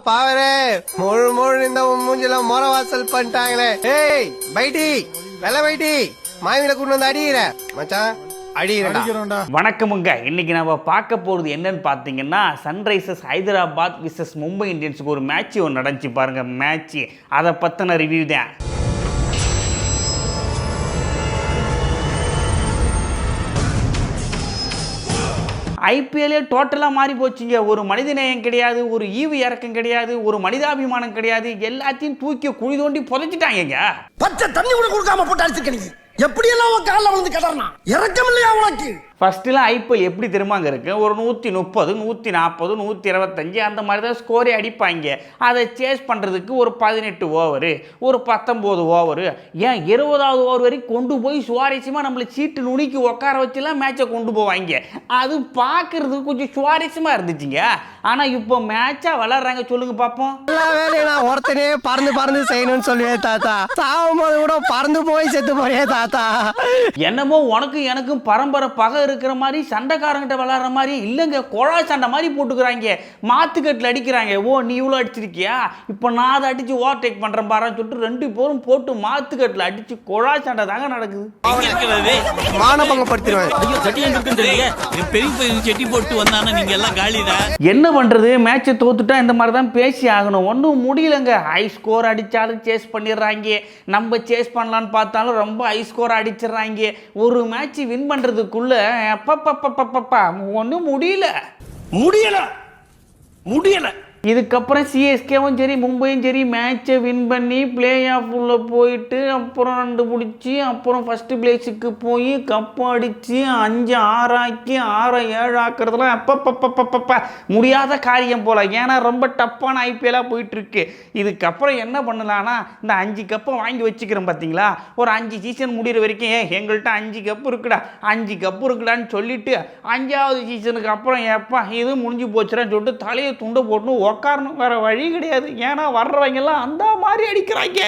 பாவரே முழு முழு இந்த மூஞ்சில மொரவாசல் பண்ணிட்டாங்களே. ஏய் பைட்டி வெள்ள பைட்டி மாவில கொண்டு வந்து அடிக்கிற மச்சான் அடிக்கிறா. வணக்கமுங்க. இன்னைக்கு நம்ம பார்க்க போகிறது என்னன்னு பார்த்தீங்கன்னா, சன்ரைசர்ஸ் ஹைதராபாத் விசஸ் மும்பை இந்தியன்ஸுக்கு ஒரு மேட்ச் ஒன்று நடந்துச்சு பாருங்க. மேட்ச் அதை பற்றின ரிவ்யூ தான். ஐபிஎல்லே டோட்டலாக மாறி போச்சுங்க. ஒரு மனிதநேயம் கிடையாது, ஒரு ஈவு இறக்கம் கிடையாது, ஒரு மனிதாபிமானம் கிடையாது. எல்லாத்தையும் தூக்கி குழி தோண்டி புதைச்சிட்டாங்க. பச்சை தண்ணி கூட கொடுக்காம போட்டு அடிச்சுக்க. எப்படியெல்லாம் காலில் வந்து கடறனா இறக்கம் இல்லையா உனக்கு? ஃபர்ஸ்ட்லாம் ஐபிஎல் எப்படி தெரியுமாங்க இருக்கு, ஒரு 130, 140, 125 அந்த மாதிரி தான் ஸ்கோரே அடிப்பாங்க. அதை சேஸ் பண்ணுறதுக்கு ஒரு 18 ஓவரு, ஒரு 19 ஓவரு, ஏன் 20வது ஓவர் வரைக்கும் கொண்டு போய் சுவாரஸ்யமாக நம்மளை சீட்டு நுனிக்கு உட்கார வச்சுலாம் மேட்சை கொண்டு போவாங்க. அது பார்க்கறதுக்கு கொஞ்சம் சுவாரஸ்யமாக இருந்துச்சுங்க. ஆனால் இப்போ மேட்சாக விளாட்றாங்க. சொல்லுங்க பார்ப்போம். எல்லா வேலையும் நான் ஒருத்தனே பறந்து பறந்து செய்யணும்னு சொல்லுவேன் தாத்தா. சாகும் போது கூட பறந்து போய் செத்து போறியே தாத்தா. என்னமோ உனக்கு எனக்கும் பரம்பரை பகை இருக்கிற மாதிரி சண்டைக்காரங்கிட்ட விளாட்ற மாதிரி இல்லைங்க. குழா சண்டை மாதிரி போட்டுக்கிறாங்க, மாத்துக்கட்டில் அடிக்கிறாங்க. ஓ நீ இவ்வளோ அடிச்சிருக்கியா, இப்போ நான் அதை அடிச்சு ஓவர்டேக் பண்ணுறேன் பாருன்னு சொல்லிட்டு 2 பேரும் போட்டு மாத்துக்கட்டில் அடிச்சு குழா சண்டை தாங்க நடக்குது. மானபங்கப்படுத்திடுவேன். செட்டி போட்டு வந்தானே நீங்க எல்லாம் காலிடா. என்ன பண்றது, மேட்சை தோத்துட்டா இந்த மாதிரி தான் பேசி ஆகணும். ஒன்றும் முடியலங்க. ஹை ஸ்கோர் அடித்தாலும் சேஸ் பண்ணிடுறாங்க, நம்ம சேஸ் பண்ணலான்னு பார்த்தாலும் ரொம்ப ஹை ஸ்கோர் அடிச்சிடுறாங்க. ஒரு மேட்ச் வின் பண்ணுறதுக்குள்ள ஒன்றும் முடியல. இதுக்கப்புறம் சிஎஸ்கேவும் சரி மும்பையும் சரி மேட்சை வின் பண்ணி பிளே ஆஃப் உள்ள போயிட்டு அப்புறம் 2 பிடிச்சி அப்புறம் ஃபஸ்ட்டு பிளேஸுக்கு போய் கப்பு அடித்து 5-6 ஆக்கி 6-7 ஆக்குறதுலாம் அப்பப்பப்பப்பப்ப முடியாத காரியம் போல். ஏன்னா ரொம்ப டஃப்பான ஐபிஎல்லாக போயிட்டுருக்கு. இதுக்கப்புறம் என்ன பண்ணலான்னா, இந்த 5 கப்பை வாங்கி வச்சுக்கிறோம் பார்த்தீங்களா, ஒரு 5 சீசன் முடிகிற வரைக்கும் எங்கள்கிட்ட 5 கப்பு இருக்குடா 5 கப்பு இருக்குடான்னு சொல்லிவிட்டு 5வது சீசனுக்கு அப்புறம் எப்பா இது முடிஞ்சு போச்சுடான்னு சொல்லிட்டு தலையை துண்டை போட்டு உக்காரணும். வேற வழி கிடையாது. ஏன்னா வர்றவங்க எல்லாம் அந்த மாதிரி அடிக்கிறாங்க.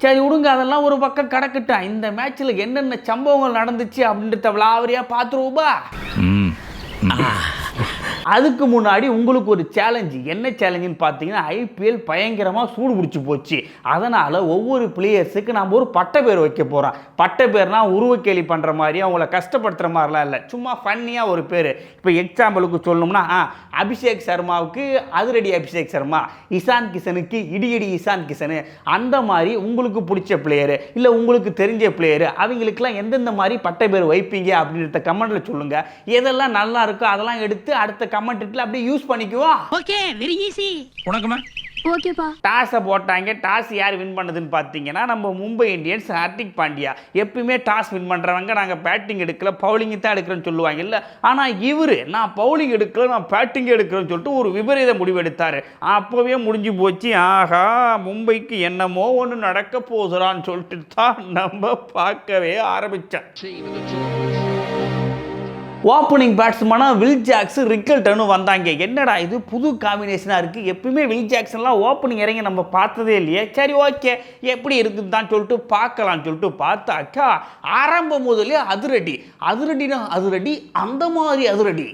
சரி விடுங்க, அதெல்லாம் ஒரு பக்கம் கிடக்கட்டும். இந்த மேட்ச்ல என்னென்ன சம்பவங்கள் நடந்துச்சு அப்படின்றத விளாவரியா பார்த்துருவோமா? அதுக்கு முன்னாடி உங்களுக்கு ஒரு சேலஞ்சு. என்ன சேலஞ்சுன்னு பார்த்தீங்கன்னா, ஐபிஎல் பயங்கரமாக சூடு பிடிச்சி போச்சு. அதனால் ஒவ்வொரு பிளேயர்ஸுக்கு நம்ம ஒரு பட்ட பேர் வைக்க போகிறோம். பட்ட பேர்னா உருவக்கேலி பண்ணுற மாதிரி அவங்கள கஷ்டப்படுத்துகிற மாதிரிலாம் இல்லை, சும்மா ஃபன்னியாக ஒரு பேர். இப்போ எக்ஸாம்பிளுக்கு சொல்லணும்னா, அபிஷேக் சர்மாவுக்கு அதிரடி அபிஷேக் சர்மா, இசான் கிஷனுக்கு இடியடி இசான் கிஷனு, அந்த மாதிரி உங்களுக்கு பிடிச்ச பிளேயரு இல்லை உங்களுக்கு தெரிஞ்ச பிளேயரு அவங்களுக்குலாம் எந்தெந்த மாதிரி பட்ட பேர் வைப்பீங்க அப்படின்றத கமெண்ட்டில் சொல்லுங்கள். எதெல்லாம் நல்லா இருக்கோ அதெல்லாம் எடுத்து அடுத்த கமெண்ட்ல அப்படியே யூஸ் பண்ணிக்குவோம். Okay, very easy. உனக்குமா? ஓகேப்பா. டாஸை போட்டாங்க. டாஸ் யார் வின் பண்ணதுன்னு பார்த்தீங்கன்னா, நம்ம மும்பை இந்தியன்ஸ். ஹார்திக் பாண்டியா எப்பயுமே டாஸ் வின் பண்ணுறவங்க, நாங்கள் பேட்டிங் எடுக்கல பவுலிங் தான் எடுக்கிறோன்னு சொல்லுவாங்க இல்லை. ஆனால் இவர் நான் பவுலிங் எடுக்கல நான் பேட்டிங் எடுக்கிறேன்னு சொல்லிட்டு ஒரு விபரீத முடிவு எடுத்தார். அப்போவே முடிஞ்சு போச்சு. ஆஹா, மும்பைக்கு என்னமோ ஒன்று நடக்க போகுதுறான்னு சொல்லிட்டு தான் நம்ம பார்க்கவே ஆரம்பித்தோம். ஓப்பனிங் பேட்ஸ்மேனாக வில் ஜாக்ஸ், ரிக்கல்டனு வந்தாங்க. என்னடா இது புது காம்பினேஷனாக இருக்குது, எப்பயுமே வில் ஜாக்சன்லாம் ஓப்பனிங் இறங்கி நம்ம பார்த்ததே இல்லையே. சரி ஓகே எப்படி இருக்குதுன்னு தான் சொல்லிட்டு பார்க்கலான்னு சொல்லிட்டு பார்த்தாக்கா, ஆரம்பம் முதலே அதிரடினா அதிரடி, அந்த மாதிரி அதிரடி.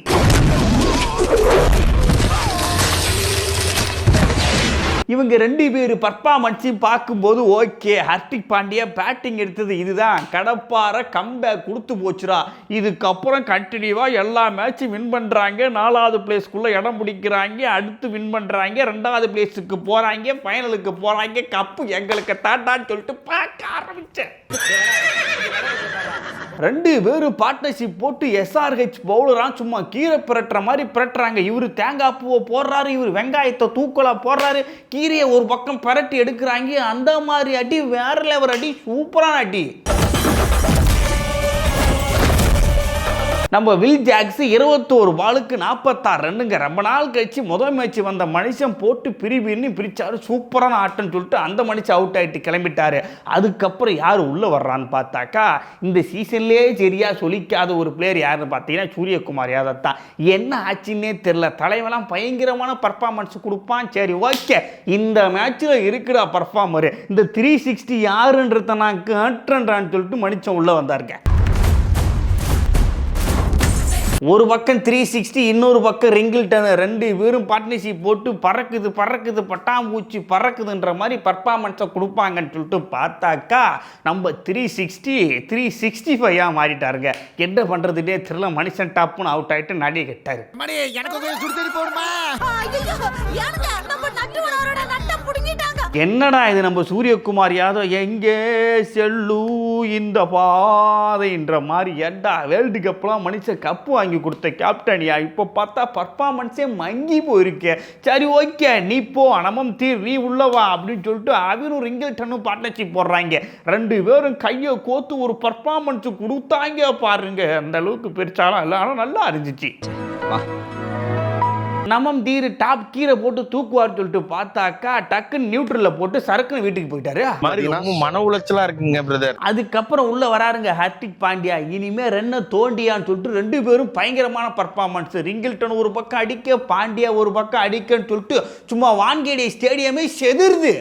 இவங்க 2 பேர் பர்ஃபார்மன்ஸையும் பார்க்கும்போது ஓகே, ஹார்திக் பாண்டியா பேட்டிங் எடுத்தது இதுதான் கடப்பார கம்பேக் கொடுத்து போச்சுரா. இதுக்கப்புறம் கண்டினியூவாக எல்லா மேட்சும் வின் பண்ணுறாங்க, 4வது பிளேஸ்க்குள்ளே இடம் பிடிக்கிறாங்க, அடுத்து வின் பண்ணுறாங்க, 2வது பிளேஸுக்கு போகிறாங்க, ஃபைனலுக்கு போகிறாங்க, கப்பு எங்களுக்கு தாட்டான்னு சொல்லிட்டு பார்க்க ஆரம்பித்தேன். 2 பேரும் பார்ட்னர்ஷிப் போட்டு எஸ்ஆர்ஹெச் பவுலராக சும்மா கீரை பிரட்டுற மாதிரி பிரட்டுறாங்க. இவர் தேங்காய் பூவை போடுறாரு, இவர் வெங்காயத்தை தூக்கலாக போடுறாரு, கீரையை ஒரு பக்கம் பரட்டி எடுக்கிறாங்க. அந்த மாதிரி அடி வேற லெவல் அடி, சூப்பரான அடி. நம்ம வில் ஜாக்ஸ் 21 பாலுக்கு 46 ரன்னுங்க. ரொம்ப நாள் கழிச்சு முதல் மேட்ச் வந்த மனுஷன் போட்டு பிரிச்சாரு. சூப்பரான ஆட்டம்னு சொல்லிட்டு அந்த மனுஷன் அவுட் ஆகிட்டு கிளம்பிட்டாரு. அதுக்கப்புறம் யார் உள்ளே வர்றான்னு பார்த்தாக்கா, இந்த சீசன்லேயே சரியாக சொல்லிக்காத ஒரு பிளேயர் யாருன்னு பார்த்தீங்கன்னா சூரியகுமார் யாதவ் தான். என்ன ஆச்சுன்னே தெரில, தலைவெல்லாம் பயங்கரமான பர்ஃபார்மன்ஸ் கொடுப்பான். சரி ஓகே, இந்த மேட்ச்சில் இருக்கிற பர்ஃபார்மரு இந்த 360 யாருன்றத நான் காட்டுறேன்றான்னு சொல்லிட்டு மனுஷன் உள்ளே வந்தாருங்க. ஒரு பக்கம் 360, இன்னொரு பக்கம் ரிங்கிள்டன், ரெண்டு பேரும் பார்ட்னர்ஷிப் போட்டு பறக்குது பறக்குது பட்டாம்பூச்சி பறக்குதுன்ற மாதிரி பர்ஃபார்மன்ஸை கொடுப்பாங்கன்னு சொல்லிட்டு பார்த்தாக்கா நம்ம 365 மாறிட்டாருங்க. என்ன பண்ணுறதுட்டே தெரியல. மனுஷன் டாப்புன்னு அவுட் ஆகிட்டு நடிகை கட்டாரு. என்னடா இது, நம்ம சூரியகுமார் யாதவ் எங்கே செல்லு இந்த பாதைன்ற மாதிரி ஏண்டா வேர்ல்டு கப்லாம் மனுஷன் கப்பு வாங்கி கொடுத்த கேப்டனியா, இப்போ பார்த்தா பர்ஃபார்மன்ஸே மங்கி போயிருக்கேன். சரி ஓகே நீ போ, அனமம் தீர், நீ உள்ளவா அப்படின்னு சொல்லிட்டு அவரும் ரிங்கிள்டனும் பார்ட்னர்ஷிப் போடுறாங்க. ரெண்டு பேரும் கையை கோத்து ஒரு பர்ஃபார்மன்ஸ் கொடுத்தாங்க பாருங்க. அந்த அளவுக்கு பெருசாலும் இல்லை, ஆனால் நல்லா இருந்துச்சு. நமம் தீர் டாப் கீரை போட்டு தூக்குவார் சொல்லிட்டு பார்த்தாக்கா டக்குன்னு நியூட்ரல்ல போட்டு சரக்குன்னு வீட்டுக்கு போயிட்டாரு. மன உளைச்சலா இருக்குங்க பிரதர். அதுக்கப்புறம் உள்ள வராருங்க ஹார்திக் பாண்டியா. இனிமே ரென்ன தோண்டியான்னு சொல்லிட்டு ரெண்டு பேரும் பயங்கரமான பர்ஃபார்மன்ஸ். ரிங்கிள்டன் ஒரு பக்கம் அடிக்க, பாண்டியா ஒரு பக்கம் அடிக்கன்னு சொல்லிட்டு சும்மா வான்கேடே ஸ்டேடியமே செதிருது.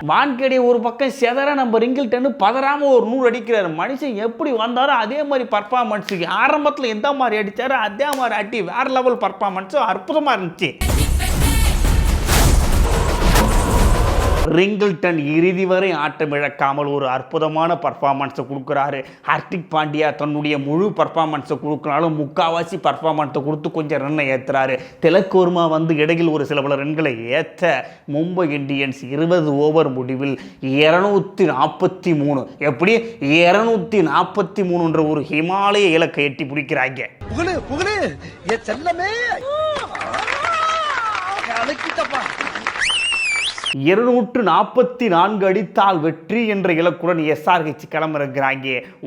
வான்கேடே ஒரு பக்கம் செதற, நம்ம ரிங்கிள்டன் பதறாம ஒரு 100 அடிக்கிறாரு. மனுஷன் எப்படி வந்தாரோ அதே மாதிரி பர்ஃபார்மன்ஸுக்கு ஆரம்பத்தில் எந்த மாதிரி அடிச்சாரோ அதே மாதிரி அடி வேற லெவல் பர்ஃபார்மன்ஸ் அற்புதமா இருந்துச்சு. ரிங்கிள்டன் இறுதி வரை ஆட்டம் இழக்காமல் ஒரு அற்புதமான பர்ஃபார்மன்ஸை கொடுக்குறாரு. ஹார்திக் பாண்டியா தன்னுடைய முழு பர்ஃபார்மன்ஸை கொடுக்குறாலும் முக்கால்வாசி பர்ஃபார்மன்ஸை கொடுத்து கொஞ்சம் ரன்னை ஏற்றுறாரு. திலக் வர்மா வந்து இடையில் ஒரு சில பல ரன்களை ஏற்ற மும்பை இந்தியன்ஸ் 20 ஓவர் முடிவில் 243, எப்படி 243 ஒரு ஹிமாலய இலக்கை எட்டி பிடிக்கிறாங்க. 244 அடித்தால் வெற்றி என்ற இலக்குடன் SRH கிளம்பிருக்கிறாங்க.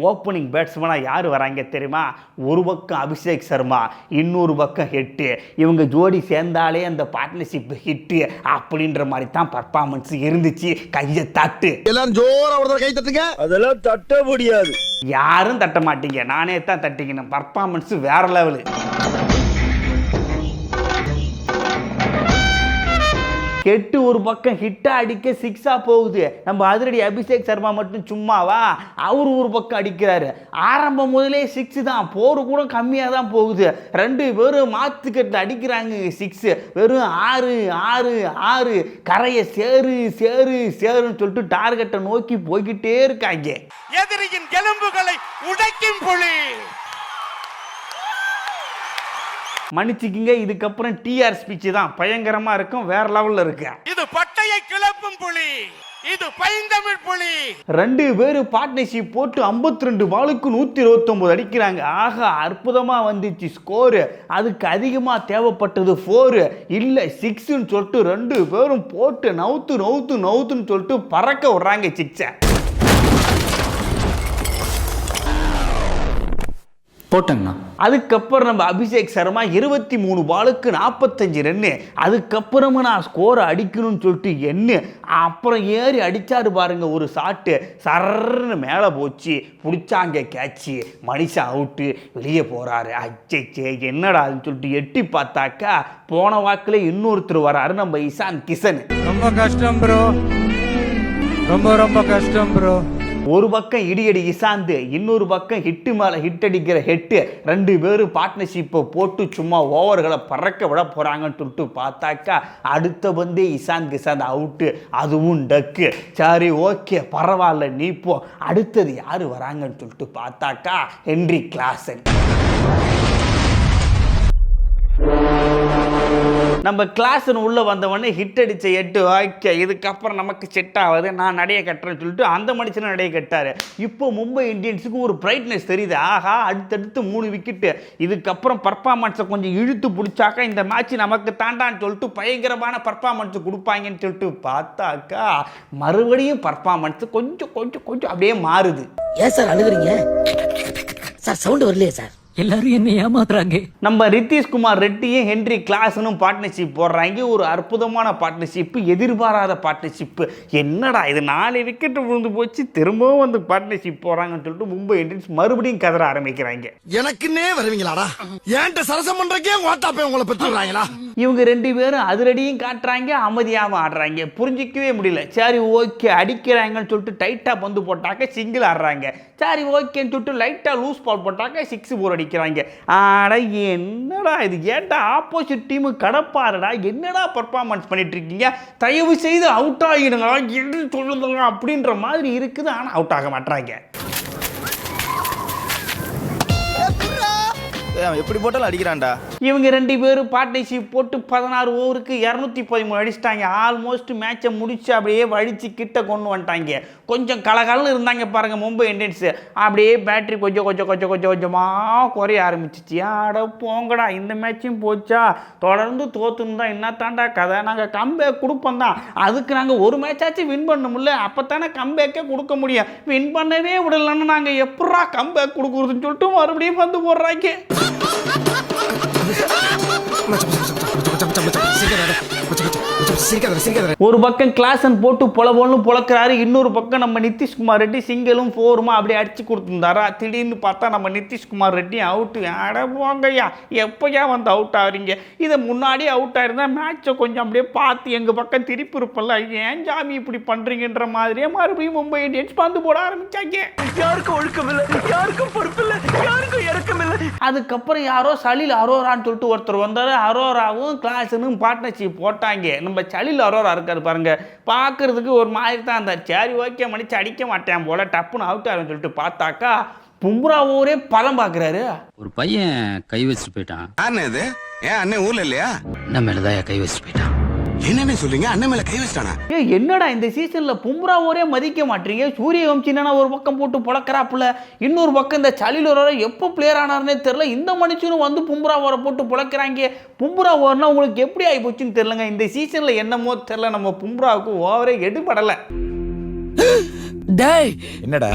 ஓப்பனிங் பேட்ஸ்மேனாக யார் வராங்க தெரியுமா? ஒரு பக்கம் அபிஷேக் சர்மா, இன்னொரு பக்கம் ஹிட்டு. இவங்க ஜோடி சேர்ந்தாலே அந்த பார்ட்னர்ஷிப் ஹிட்டு அப்படின்ற மாதிரி தான் பர்ஃபார்மன்ஸ் இருந்துச்சு. கையை தட்டு எல்லாரும் ஜோரா ஒரு கை தட்டுங்க. அதெல்லாம் தட்ட முடியாது, யாரும் தட்ட மாட்டீங்க, நானே தான் தட்டிக்கணும். பர்ஃபார்மன்ஸ் வேற லெவலு. கெட்டு ஒரு பக்கம் ஹிட்டா அடிக்க 6 போகுது. நம்ம அதிரடி அபிஷேக் சர்மா மட்டும் சும்மாவா, அவரு ஒரு பக்கம் அடிக்கிறாரு. ஆரம்பம் முதலே 6 தான், போர் கூட கம்மியாக தான் போகுது. ரெண்டு பேரும் மாத்துக்கட்டு அடிக்கிறாங்க 6. வெறும் 6 கரையை சேருன்னு சொல்லிட்டு டார்கெட்டை நோக்கி போய்கிட்டே இருக்காங்க. எதிரியின் எலும்புகளை உடைக்கும் புலி. மன்னிச்சுக்கிங்க, இதுக்கப்புறம் TR ஸ்பீச் தான் பயங்கரமா இருக்கும், வேற லெவல்ல இருக்கு. இது பட்டையை கிளப்பும் புலி, இது பைந்தமிழ் புலி. ரெண்டு பேரும் பார்ட்னர்ஷிப் போட்டு 52 பாலுக்கு 129 அடிக்கிறாங்க. ஆக அற்புதமா வந்துச்சு ஸ்கோரு. அதுக்கு அதிகமா தேவைப்பட்டது 4 இல்ல 6ன்னு சொல்லிட்டு ரெண்டு பேரும் போட்டு நவுத்துன்னு சொல்லிட்டு பறக்க விடுறாங்க 6. போட்டங்கண்ணா. அதுக்கப்புறம் நம்ம அபிஷேக் சர்மா 23 பாலுக்கு 45 ரன்னு. அதுக்கப்புறமா நான் ஸ்கோரை அடிக்கணும்னு சொல்லிட்டு அப்புறம் ஏறி அடிச்சாரு பாருங்க ஒரு ஷாட்டு. சர்ன்னு மேலே போச்சு, பிடிச்சாங்க கேட்சி, மனுஷன் அவுட்டு, வெளியே போறாரு. அச்சே என்னடான்னு சொல்லிட்டு எட்டி பார்த்தாக்கா போன வாக்கில் இன்னொருத்தர் வராரு, நம்ம இசான் கிஷன். ரொம்ப கஷ்டம் ப்ரோ, ரொம்ப கஷ்டம் ப்ரோ. ஒரு பக்கம் இடியடி இசாந்து, இன்னொரு பக்கம் ஹிட்டு மேலே ஹிட் அடிக்கிற ஹெட்டு. ரெண்டு பேரும் பார்ட்னர்ஷிப்பை போட்டு சும்மா ஓவர்களை பறக்க விட போகிறாங்கன்னு சொல்லிட்டு பார்த்தாக்கா அடுத்த பந்தே இசான் கிசாந்த் அவுட்டு, அதுவும் டக்கு. சரி ஓகே பரவாயில்ல நீ போ. அடுத்தது யார் வராங்கன்னு சொல்லிட்டு பார்த்தாக்கா ஹென்ரி கிளாசன். நம்ம கிளாஸ்னு உள்ளே வந்தவொடனே ஹிட் அடித்த 8 ஓகே இதுக்கப்புறம் நமக்கு செட் ஆகுது, நான் நடைய கட்டுறேன்னு சொல்லிட்டு அந்த மனுஷனை நடைய கட்டாரு. இப்போ மும்பை இந்தியன்ஸுக்கு ஒரு பிரைட்னஸ் தெரியுது. ஆஹா அடுத்தடுத்து 3 விக்கெட்டு, இதுக்கப்புறம் பர்ஃபார்மன்ஸை கொஞ்சம் இழுத்து பிடிச்சாக்கா இந்த மேட்ச் நமக்கு தாண்டான்னு சொல்லிட்டு பயங்கரமான பர்ஃபார்மன்ஸ் கொடுப்பாங்கன்னு சொல்லிட்டு பார்த்தாக்கா மறுபடியும் பர்ஃபார்மன்ஸ் கொஞ்சம் அப்படியே மாறுது. ஏன் சார் அழுகுறீங்க சார்? சவுண்ட் வரலையே சார்? எல்லாரும் என்ன ஏமாத்துறாங்க. நம்ம நிதிஷ்குமார் ரெட்டியும் ஹென்றி கிளாஸனும் பார்ட்னர்ஷிப் போடுறாங்க. ஒரு அற்புதமான பார்ட்னர்ஷிப், எதிர்பாராத பார்ட்னர்ஷிப். என்னடா இது 4 விக்கெட் விழுந்து போச்சு, திரும்பவும் வந்து பார்ட்னர்ஷிப் போறாங்கன்னு சொல்லிட்டு மும்பை இந்தியன்ஸ் மறுபடியும் கதற ஆரம்பிக்கிறாங்க. எனக்குன்னே வருவீங்களாடா? ஏன்ட்ட சரசம் பண்றக்கே வாட்டாப்பே உங்களை பெற்றுறாங்களா? இவங்க 2 பேரும் அதிரடியும் காட்டுறாங்க, அமைதியாகவும் ஆடுறாங்க. புரிஞ்சிக்கவே முடியல. சரி ஓகே அடிக்கிறாங்கன்னு சொல்லிட்டு டைட்டா பந்து போட்டாக்க சிங்கிள் ஆடுறாங்க. சரி ஓகேன்னு சொல்லிட்டு லைட்டா லூஸ் பால் போட்டாக்க 6 போர் அடிக்கிறாங்க. ஆட என்னடா இது, ஏன்டா ஆப்போசிட் டீமு கடப்பாருடா, என்னடா பர்ஃபார்மன்ஸ் பண்ணிட்டு இருக்கீங்க, தயவு செய்து அவுட் ஆகிடுங்களா என்று சொல்லுங்க அப்படின்ற மாதிரி இருக்குது. ஆனால் அவுட் ஆக மாட்டாங்க. எப்படி போட்டாலும் அடிக்கிறான்டா. இவங்க 2 பேரும் பார்ட்னர்ஷிப் போட்டு 16 ஓவருக்கு 213 அடிச்சிட்டாங்க. ஆல்மோஸ்ட் மேட்சை முடிச்சு அப்படியே வழிச்சு கிட்ட கொண்டு வந்துட்டாங்க. கொஞ்சம் கலகலன்னு இருந்தாங்க பாருங்க மும்பை இந்தியன்ஸ். அப்படியே பேட்டரி கொஞ்சமாக குறைய ஆரம்பிச்சிச்சு. ஆட போங்கடா, இந்த மேட்சும் போச்சா, தொடர்ந்து தோத்துன்னு தான் என்ன தாண்டா கதை, நாங்கள் கம்பேக் கொடுப்போம் தான், அதுக்கு நாங்கள் ஒரு மேட்சாச்சும் வின் பண்ண முடியல, அப்போ தானே கம்பேக்கே கொடுக்க முடியும், வின் பண்ணவே விடலன்னு நாங்கள் எப்படா கம்பேக் கொடுக்குறதுன்னு சொல்லிட்டு மறுபடியும் வந்து போடுறாங்க. ஒரு பக்கம் கிளாஸன் போட்டு பொலபோல்னு பொழக்கிறாரு, இன்னொரு பக்கம் நம்ம நிதிஷ்குமார் ரெட்டி சிங்கிளும் 4மா அப்படியே அடிச்சு கொடுத்துருந்தாரா. திடீர்னு பார்த்தா நம்ம நிதிஷ்குமார் ரெட்டி அவுட்டு. அட போங்கய்யா, எப்போயா வந்து அவுட் ஆகிறீங்க, இதை முன்னாடி அவுட் ஆயிருந்தா மேட்சை கொஞ்சம் அப்படியே பார்த்து எங்கள் பக்கம் திருப்பி இருப்பல்ல, ஏன் ஜாமி இப்படி பண்ணுறீங்கன்ற மாதிரியே மறுபடியும் மும்பை இந்தியன்ஸ் பந்து போட ஆரம்பிச்சாங்க. யாருக்கும் ஒழுக்கம் இல்லை, யாருக்கும் பொறுப்பு இல்லை, யாருக்கும் இறக்கம் இல்லை. அதுக்கப்புறம் யாரோ சலில் அரோரான்னு சொல்லிட்டு ஒருத்தர் வந்தார். அரோராவும் கிளாஸனும் பார்ட்னர்ஷிப் போட்டாங்க. நம்ம சலில் அரோரா இருக்காரு பாருங்க, பார்க்கறதுக்கு ஒரு மாதிரி தான் இருந்தார். சரி ஓகே மன்னிச்சு அடிக்க மாட்டேன் போல, டப்புன்னு அவுட் ஆகுன்னு சொல்லிட்டு பார்த்தாக்கா பும்ரா ஓவரே பலம் பார்க்குறாரு. ஒரு பையன் கை வச்சுட்டு போயிட்டான். இது ஏன் அண்ணன் ஊர்ல இல்லையா? என்ன மேலதான் கை வச்சுட்டு போயிட்டான். என்னன்னு சொல்றீங்க? அண்ணன் மேல கை வச்சிட்டானா? என்னடா இந்த சீசன்ல பும்ரா ஓரே மதிக்க மாட்டீங்க. சூரியவம்சினா ஒரு பக்கம் போட்டு பொழக்கிறாப்புல, இன்னொரு பக்கம் இந்த சலில் ஓர எப்போ பிளேயர் ஆனார்னே தெரியல, இந்த மனுஷனும் வந்து பும்ரா ஓரை போட்டு பொழக்கிறாங்க. பும்ரா ஓவர்னா உங்களுக்கு எப்படி ஆகி போச்சுன்னு தெரியலங்க. இந்த சீசன்ல என்னமோ தெரியல, நம்ம பும்ராவுக்கு ஓவரே எடுபடலை. டேய் என்னடா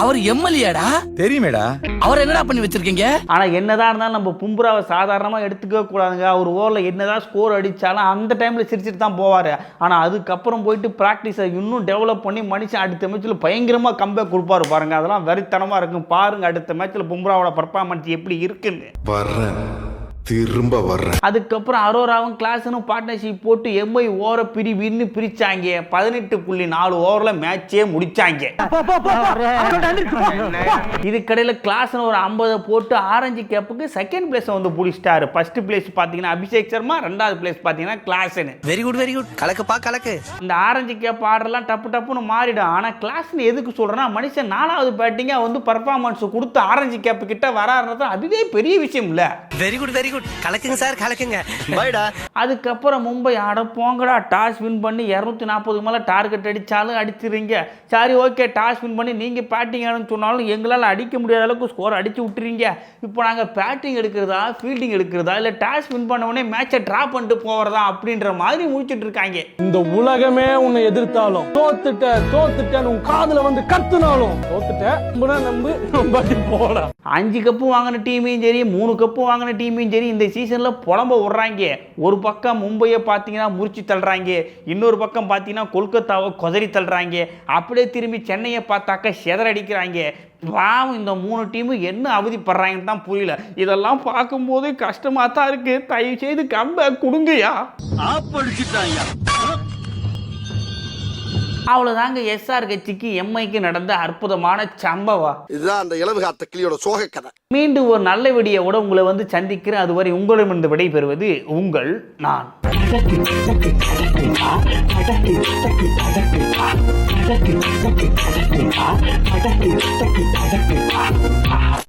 அவர் எம்எல்ஏடா? தெரியுமேடா. அவர் என்னடா பண்ணி வச்சிருக்கீங்க? ஆனா என்னதான் இருந்தாலும் நம்ம பும்ராவை சாதாரணமா எடுத்துக்க கூடாதுங்க. அவர் ஓவரில் என்னதான் ஸ்கோர் அடிச்சாலும் அந்த டைம்ல சிரிச்சிட்டு தான் போவாரு. ஆனா அதுக்கப்புறம் போயிட்டு பிராக்டிஸை இன்னும் டெவலப் பண்ணி மனுஷன் அடுத்த மேட்ச்ல பயங்கரமா கம்பேக் கொடுப்பாரு பாருங்க. அதெல்லாம் வெறித்தனமா இருக்கும். பாருங்க அடுத்த மேட்ச்ல பும்ராவோட பர்ஃபார்மன்ஸ் எப்படி இருக்குன்னு. திரும்ப வர்றேன். அதுக்கப்புறம் அரோராவும் கிளாஸனும் பார்ட்னர்ஷிப் போட்டு எம்ஐ ஓவரை பிரிவின்னு பிரிச்சாங்க. 18.4 ஓவரில் மேட்சே முடிச்சாங்க. இதுக்கடையில் கிளாஸன் ஒரு 50 போட்டு ஆரஞ்சு கேப்புக்கு செகண்ட் பிளேஸ் வந்து பிடிச்சிட்டாரு. ஃபர்ஸ்ட் பிளேஸ் பார்த்தீங்கன்னா அபிஷேக் சர்மா, 2வது பிளேஸ் பார்த்தீங்கன்னா கிளாஸன். வெரி குட் கலக்குப்பா கலக்கு. இந்த ஆரஞ்சு கேப் ஆர்டர்லாம் டப்புன்னு மாறிடும். ஆனால் கிளாஸன் எதுக்கு சொல்கிறேன்னா, மனுஷன் 4வது பேட்டிங்காக வந்து பர்ஃபார்மன்ஸ் கொடுத்து ஆரஞ்சு கேப்பு கிட்ட வராருன்றது அதுவே பெரிய விஷயம் இல்லை. வெரி குட் கலக்குங்க சார், கலக்குங்க. பைடா. அதுக்கப்புறம் மும்பை ஆட போங்கடா, டாஸ் வின் பண்ணி 240 மேலே டார்கெட் அடித்தாலும் அடிச்சிடுறீங்க. சரி ஓகே, டாஸ் வின் பண்ணி நீங்கள் பேட்டிங் ஆடணும்னு சொன்னாலும் எங்களால் அடிக்க முடியாத அளவுக்கு ஸ்கோர் அடித்து விட்டுறீங்க. இப்போ நாங்கள் பேட்டிங் எடுக்கிறதா ஃபீல்டிங் எடுக்கிறதா இல்லை டாஸ் வின் பண்ண உடனே மேட்சை ட்ரா பண்ணிட்டு போகிறதா அப்படின்ற மாதிரி முடிச்சுட்டு இருக்காங்க. இந்த உலகமே உன்னை எதிர்த்தாலும் தோத்துட்டேன்னு உன் காதுல வந்து கத்துனாலும் நம்பி போடா. 5 கப்பு வாங்கின டீமையும் சரி, 3 கப்பு வாங்கின டீமையும் சரி இந்த சீசன்ல புலம்ப விடுறாங்க. ஒரு பக்கம் மும்பையை பார்த்தீங்கன்னா முறிச்சு தள்ளுறாங்க, இன்னொரு பக்கம் பார்த்தீங்கன்னா கொல்கத்தாவை கொதறி தள்ளுறாங்க, அப்படியே திரும்பி சென்னையை பார்த்தாக்க செதறடிக்கிறாங்க. பாவம் இந்த 3 டீமும் என்ன அவதிப்படுறாங்கன்னு தான் புரியல. இதெல்லாம் பார்க்கும்போது கஷ்டமா தான் இருக்கு. தயவு செய்து கம்பேக் கொடுங்கயா. அவ்வளவுதாங்க எஸ்ஆர் கட்சிக்கு எம்ஐக்கு நடந்த அற்புதமான சம்பவம். இதுதான் அந்த இளவுகாத்த கிளியோட சோக கதை. மீண்டும் ஒரு நல்ல வீடியோவோட உங்களை வந்து சந்திக்கிறேன். அதுவரை உங்களிடமிருந்து விடைபெறுவது உங்கள் நான்.